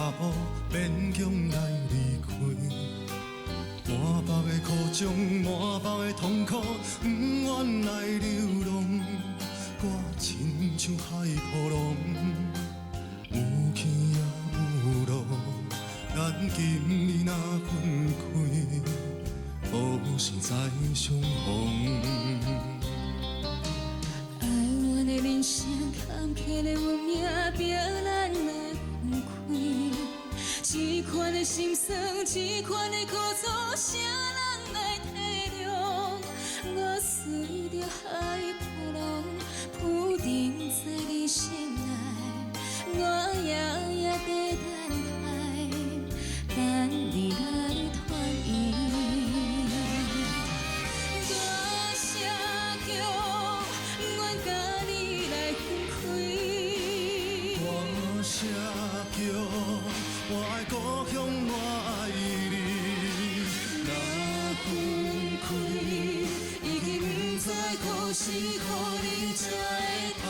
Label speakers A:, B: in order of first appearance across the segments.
A: 脚步勉强来离开。满腹的苦衷，满腹的痛苦，不愿来流浪。我亲像海波浪，有起也有落。咱今日若分开，何时再相逢？
B: 爱阮的人生，坎坷的运命，逼咱来分开。这款的心酸，这款的苦楚，谁人来体谅？我随着海波浪，浮沉在你心内，我夜夜在等待，等你来团圆。大声叫，愿甲你来分开。
A: 大声叫，我爱故乡，我爱你。若分开，已经不知可是可你才会通，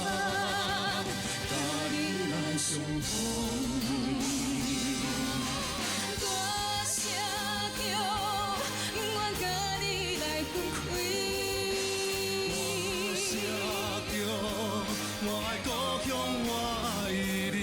A: 甲你来相逢。
B: 大声叫，愿甲你来分开。
A: 大声叫，我爱故乡，我爱你。